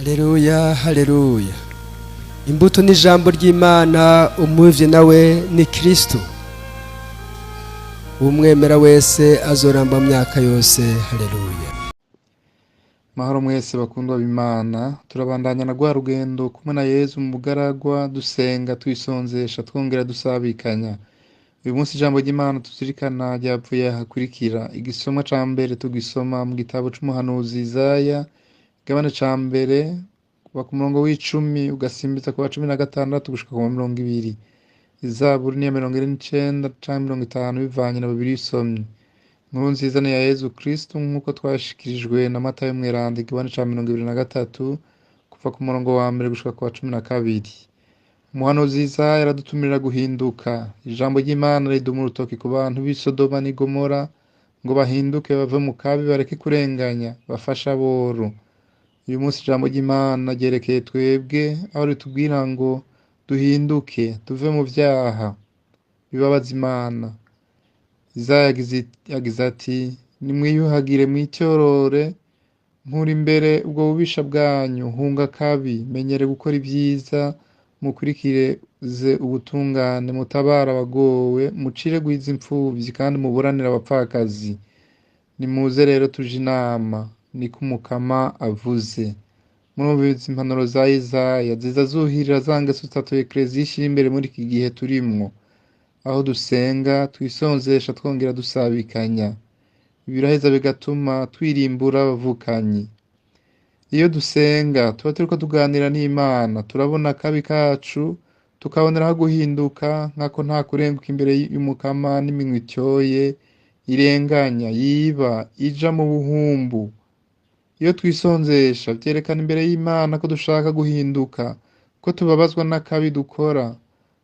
Haleluya, haleluya. Imbuto n'ijambo ry'Imana, umuvye nawe ni Kristo. Umwemera wese azoramba mu myaka yose. Haleluya. Mahoro mwese bakundwa b'Imana, turabandanya na rwa rugendo kumwe na Yezu mu bugaragwa, dusenga twisonzesha twongera dusabikanya. Uyu munsi ijambo ry'Imana tuzirikana ryavuye hakurikira. Igisomwa ca mbere tugisoma mu gitabo c'umuhanuzi Izaya, igabane ca mbere kuva ku murongo w'10 ugasimbiza ku wa 16 gushika ku wa 20. Izaburi ni ya 29 canke 50 bivanye na Bibiliya usomye. Inkuru nziza ni ya Yezu Kristo nk'uko twashikirijwe na Matayo mweranda igabane ca 23 kuva ku murongo wa mbere gushika ku wa 12. Umuhanuzi Izaya aradutumirira guhinduka. Ijambo ry'Imana riduma urutoki ku bantu b'i Sodoma n'i Gomora ngo bahinduke bave mu kabi bareke kurenganya bafashe aboro. Uyu munsi ijambo ry'Imana ryerekeye twebwe, aho ritubwira ngo duhinduke tuve mu vyaha bibabaza Imana. Izaya yagize ati: nimwiyuhagire mwityorore, nkura imbere ubwo bubisha bwanyu, hunga kabi, menyere gukora ibyiza, mukurikirize ubutungane, mutabara abagowe, mucire gwiza impfuvyi kandi muburanire abapfakazi. Nimuze rero tuje inama, niko Umukama avuze. Murumviza impanuro za Izaya ziza zuhirira za ngeso zitatu Ekleziya ishira imbere muri iki gihe turimwo, aho dusenga twisonzesha twongera dusabikanya. Biraheza bigatuma twirimbura abavukanyi. Iyo dusenga tuba turiko tuganira n'Imana, turabona akabi kacu tukaboneraho guhinduka, nkako nta kurenguka imbere y'Umukama n'iminwe ityoye irenganya, yiba, ija mu buhumbu. Iyo twisonzesha vyerekana imbere y'Imana ko dushaka guhinduka, ko tubabazwa n'akabi dukora,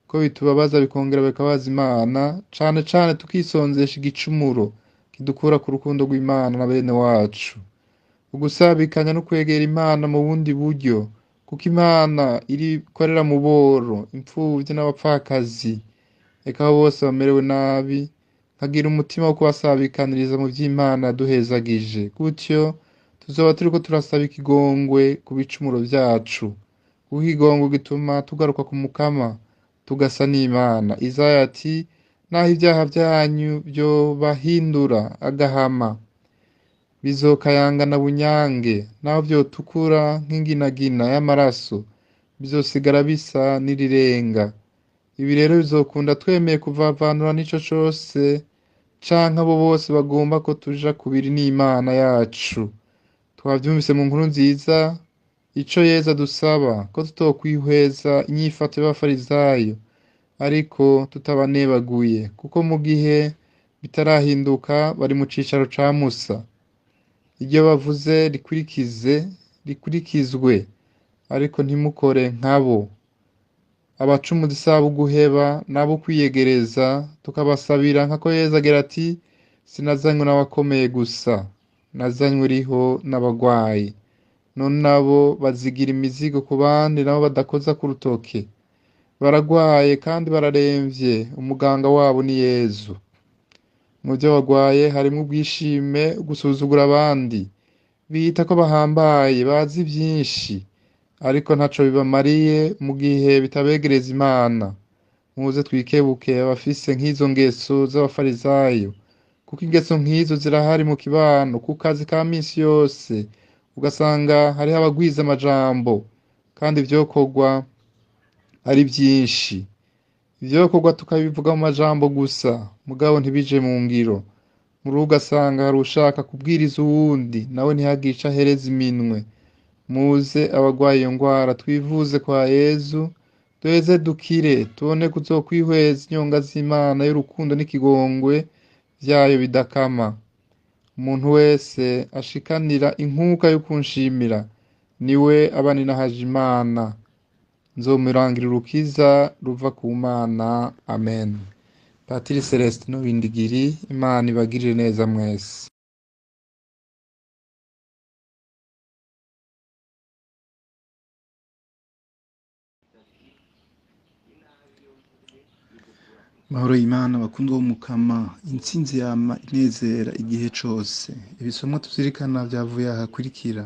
ko bitubabaza bikongera bikabaza Imana, cane cane tukisonzesha igicumuro kidukura ku rukundo rw'Imana na bene wacu. Ugusabikanya no kwegera Imana mu bundi buryo, kuko Imana ikorera mu boro, impfuvyi n'abapfakazi, eka abo bose bamerewe nabi, nkagira umutima wo kubasabikaniriza mu vy'Imana yaduhezagije. Gutyo tuzoba turiko turasaba ikigongwe ku bicumuro vyacu, kuko ikigongwe gituma tugaruka ku Mukama tugasa n'Imana. Izaya ati: naho ivyaha vyanyu vyobahindura agahama, bizokayangana bunyange, naho vyotukura nk'inginagina y'amaraso, bizosigara bisa n'irirenga. Ibi rero bizokunda twemeye kuvavanura n'ico cose canke abo bose bagomba ko tuja kubiri n'Imana yacu. Twavyumvise mu nkuru nziza ico Yezu adusaba, ko tutokwihweza inyifato y'abafarizayo, ariko tutabanebaguye, kuko mu gihe bitarahinduka bari mu cicaro ca Musa. Iryo bavuze rikurikizwe, ariko ntimukore nkabo. Abacumuzi sabo guheba nabo kwiyegereza, tukabasabira nkako Yezu agira ati: sinazanywe n'abakomeye gusa, nazanywe riho n'abagwayi. None nabo bazigira imizigo ku bandi, nabo badakoza ku rutoke. Baragwaye kandi bararemvye, umuganga wabo ni Yezu. Mu vyo bagwaye harimwo ubwishime, gusuzugura abandi. Biyita ko bahambaye, bazi vyinshi, ariko ntaco bibamariye mu gihe bitabegereza Imana. Muze twikebuke abafise nk'izo ngeso z'abafarizayo, kuko ingeso nk'izo zirahari mu kibano, ku kazi ka misi yose. Ugasanga hariho abagwiza amajambo, kandi ivyokorwa ari vyinshi. Ivyokorwa tukabivuga mu majambo gusa, mugabo ntibije mu ngiro. Muri ugasanga hari ushaka kubwiriza uwundi, nawe ntihagire ico ahereza iminwe. Muze abagwaye iyo ngwara twivuze kwa Yezu, duheze dukire, tubone kuzokwihweza inyonga z'Imana y'urukundo n'ikigongwe vyayo bidakama. Umuntu wese ashikanira inkuka yo kunshimira, niwe aba ninahaje Imana. Nzomurangira urukiza ruva ku Mana. Amen. Patiri Celestin Bindigiri, Imana ibagirire neza mwese. Mahoro y'Imana bakundwa b'Umukama, intsinzi yama inezera igihe cose. Ibisomwa tuzirikana vyavuye ahakurikira.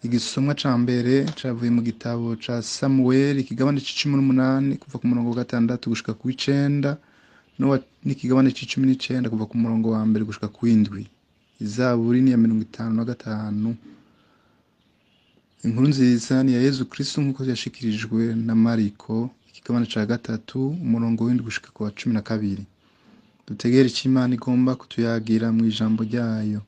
Igisomwa ca mbere cavuye mu gitabo ca Samueli ikigabane c'18 kuva ku murongo wa 6 gushika ku 9 n'ikigabane c'19 kuva ku murongo wa 1 gushika ku 7. Izaburi ni ya 55. Inkuru nziza ni ya Yezu Kristo nk'uko yashikirijwe na Mariko ikigabane ca 3 umurongo w'indwi gushika ku wa 12. Dutegere ico Imana igomba kutuyagira mu ijambo ryayo.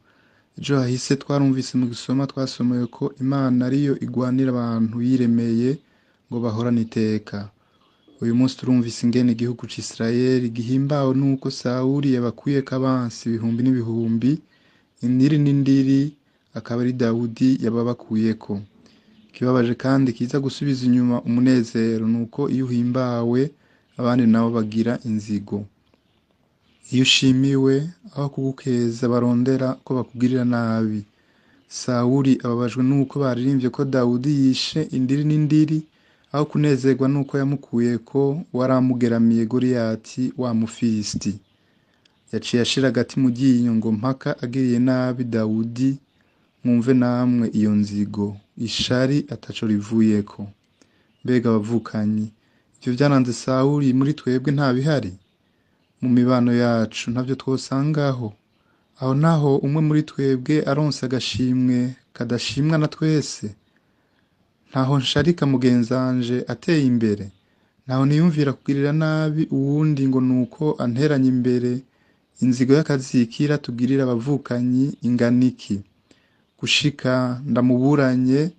Ejo hahise twarumvise mu gisoma twasomeye ko Imana ariyo igwanira abantu yiremeye ngo bahorane iteka. Uyu munsi turumvise ingene igihugu c'Isirayeli gihimbawe nuko Sawuli yabakuyeko abansi ibihumbi n'ibihumbi, indiri n'indiri akaba ari Dawudi yababakuyeko. Kibabaje kandi kiza gusubiza inyuma umunezero nuko iyo uhimbawe abandi nabo bagira inzigo. Iyo ushimiwe aho kugukeza barondera ko bakugirira nabi. Sawuli ababajwe nuko baririmbye ko Dawudi yishe indiri n'indiri aho kunezerwa nuko yamukuyeko waramugeramiye Goliyati wa Mufilisiti. Yaciye ashira agati mu ryinyo ngo mpaka agiriye nabi Dawudi, mwumve namwe iyo nzigo ishari ataco rivuyeko. Mbega abavukanyi, ivyo vyaranze Sawuli muri twebwe nta bihari? Mu mibano yacu ntavyo twosangaho? Aho naho umwe muri twebwe aronse agashimwe kadashimwa na twese? Ntaho nsharika mugenzanje ateye imbere? Ntaho niyumvira kugirira nabi uwundi ngo nuko anteranya imbere? Inzigo y'akazikira tugirira abavukanyi inganiki? Gushika ndamuburanye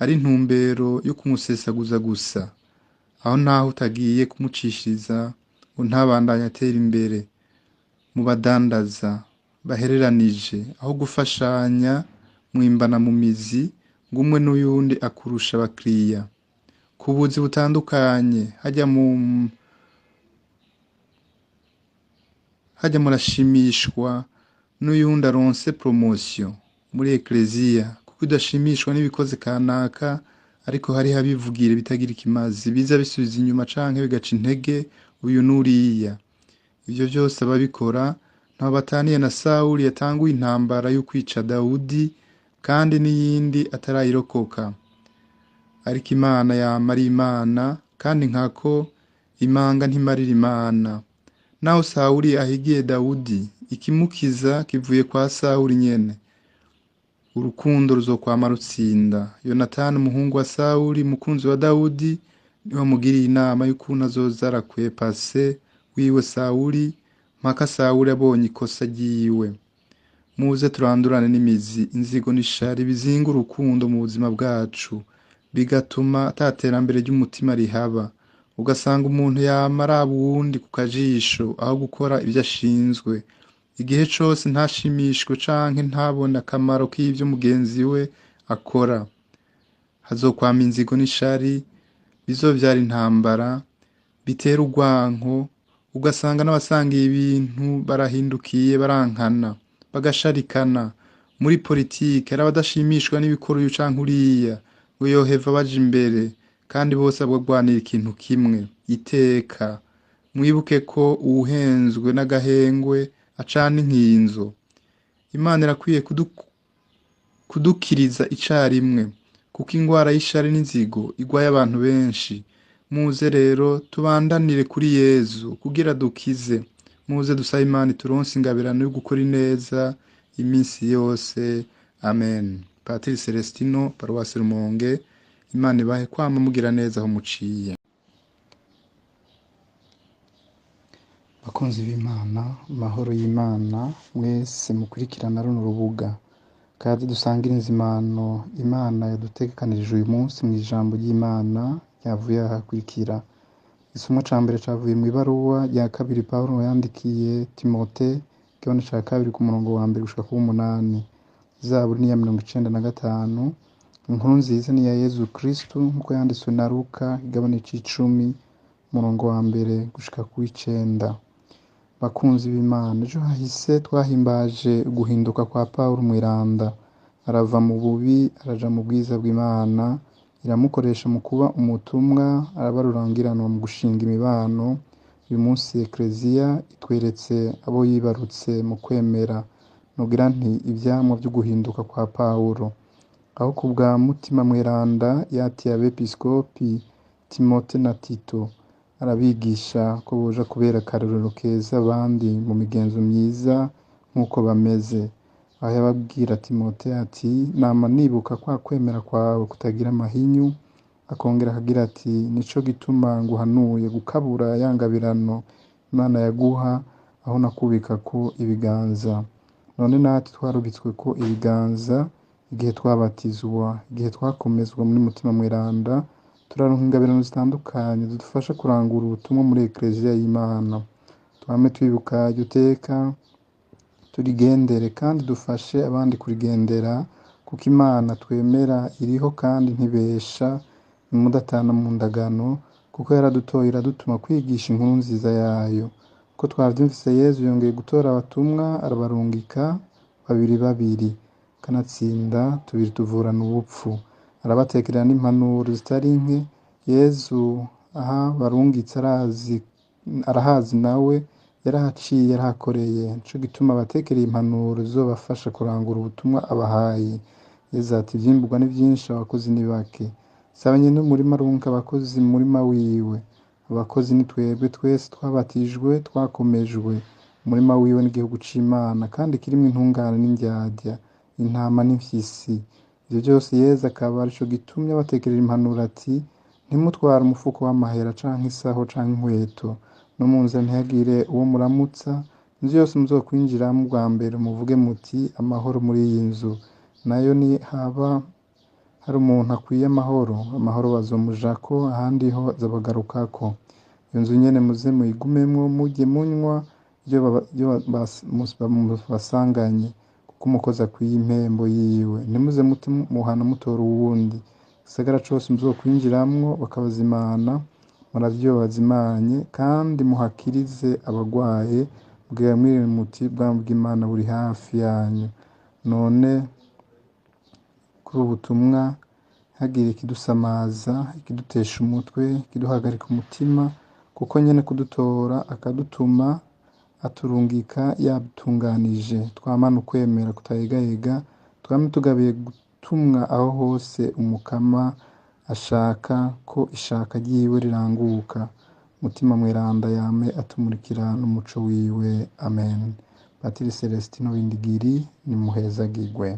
ari ntumbero yo kumusesaguza gusa. Aho naho utagiye kumucishiriza ngo ntabandanye atera imbere. Mu badandaza bahereranije aho gufashanya mwimbana mu mizi ngo umwe n'uyundi akurusha abakiriya. Ku buzi butandukanye hajya murashimishwa n'uyundi aronse promotion muri ekleziya kuko udashimishwa n'ibikoze kanaka, ariko hari habivugire bitagira ikimazi biza bisubiza inyuma canke bigaca intege uyu nuriya. Ivyo vyose ababikora ntaho bataniye na Sawuli yatanguye intambara yo kwica Dawudi kandi n'iyindi atarayirokoka. Ariko Imana yama ari Imana kandi nkako imanga ntimarira Imana. Naho Sawuli ahigiye Dawudi, ikimukiza kivuye kwa Sawuli nyene. Urukundo ruzokwama rutsinda. Yonatani umuhungu wa Sawuli mukunzi wa Dawudi niwe amugiriye inama y'ukuntu azoza arakwepa se wiwe Sawuli mpaka Sawuli abonye ikosa ryiwe. Muze turandurane n'imizi inzigo n'ishari bizinga urukundo mu buzima bwacu, bigatuma ataterambere ry'umutima rihaba. Ugasanga umuntu yama araba uwundi ku kajisho aho gukora ibyo ashinzwe. Igihe cose ntashimishwe canke ntabone akamaro k'ivyo mugenzi we akora. Hazokwama inzigo n'ishari bizovyara intambara, bitera urwanko. Ugasanga n'abasangiye ibintu barahindukiye barankana bagasharikana. Muri politike hari abadashimishwa n'ibikora uyu canke uriya ngo yoheva baja imbere, kandi bose bagwanira ikintu kimwe, iteka. Mwibuke ko uwuhenzwe n'agahengwe acana inkinzo. Imana irakwiye kudukiriza icarimwe kuko ingwara y'ishari n'inzigo igwaye abantu benshi. Muze rero tubandanire kuri Yezu kugira dukize. Muze dusabe Imana ituronse ingabirano yo gukora ineza iminsi yose. Amen. Patiri Celestino, Paruwasi Rumonge. Imana ibahe kwama mugira neza aho muciye. Bakunzi b'Imana, mahoro y'Imana mwese mukurikirana runo rubuga. Kaze dusangire inzimano Imana yadutegekanirije uyu munsi mu ijambo ry'Imana yavuye ahakurikira. Isomo ca mbere cavuye mu ibaruwa rya kabiri Pawulo yandikiye Timote, igabane ca kabiri ku murongo wa 1 gushika ku 8. Zaburi ni ya 95. Inkuru nziza ni ya Yezu Kristo nkuko yanditswe na Luka, igabane c'10 umurongo wa 1 gushika ku 9. Bakunzi b'Imana, ejo hahise twahimbaje guhinduka kwa Pawulo mwiranda. Arava mu bubi araja mu bwiza bw'Imana, iramukoresha mu kuba umutumwa, arabarurangiranwa mu gushinga imibano. Uyu munsi ekleziya itweretse abo yibarutse mu kwemera. Nugira nti ivyamwa byo guhinduka kwa Pawulo. aho ku bwa mutima mweranda yatiye abepiskopi Timote na Tito arabigisha ko boja kubera akarorero keza abandi mu migenzo myiza nk'uko bameze, aho yababwira Timote ati nama nibuka kwa kwemera kwawe kutagira amahinyu, akongera akagira ati nico gituma nguhanuye gukabura yangabirano Imana yaguha aho nakubika ko ibiganza. None natwe twarubitswe ko ibiganza igihe twabatizwa, igihe twakomezwa muri mutima mweranda, turaronka ingabirano zitandukanye zidufasha kurangura ubutumwa muri Ekleziya y'Imana. Twame twibuka iryo teka, turigendere kandi dufashe abandi kurigendera, kuko Imana twemera iriho kandi ntibesha, imudatana mu ndagano, kuko yaradutoye iradutuma kwigisha inkuru nziza yayo. Ko twavyumvise Yezu yongeye gutora abatumwa arabarungika babiri, kanatsinda tubiri tuvurana ubupfu, arabatekerera n'impanuro zitari nke. Yezu aha barungitse arahazi nawe yarahaciye yarahakoreye, nico gituma abatekereye impanuro zizobafasha kurangura ubutumwa abahaye. Yezu ati ivyimburwa ni vyinshi, abakozi ni bake. Saba nyene umurima arunka abakozi mu murima wiwe. Abakozi ni twebwe twese twabatijwe, twakomejwe. Umurima wiwe n'igihugu c'Imana kandi kirimwo intungane n'indyadya, intama n'imfyisi. Ivyo vyose Yezu akaba arico gitumye abatekerera impanuro ati ntimutware umufuko w'amahera canke isaho canke inkweto, no mu nzira ntihagire uwo muramutsa. Inzu yose muzokwinjiramwo bwa mbere muvuge muti amahoro muri iyi nzu. Nayo ni haba hari umuntu akwiye amahoro bazomujako, ahandi ho azobagarukako. Iyo nzu nyene muze muyigumemwo, murye munywa ivyo basanganye, kuko umukozi akwiye impembo yiwe. Ntimuze mute muhana mutora uwundi. Igisagara cose muzokwinjiramwo bakabazimana, muravyo bazimanye, kandi muhakirize abagwaye, mubwire muti ubwami bw'Imana buri hafi yanyu. None kuri ubu butumwa ntihagire ikidusamaza, ikidutesha umutwe, ikiduhagarika umutima, kuko nyene kudutora akadutuma aturungika yabitunganije. Twamane ukwemera kutayegayega, twame tugabiye gutumwa aho hose umukama ashaka ko ishaka ryiwe riranguka. Mutima mweranda yame atumurikira n'umuco wiwe. Amen. Patiri Celestino Windigiri, nimuhezagirwe.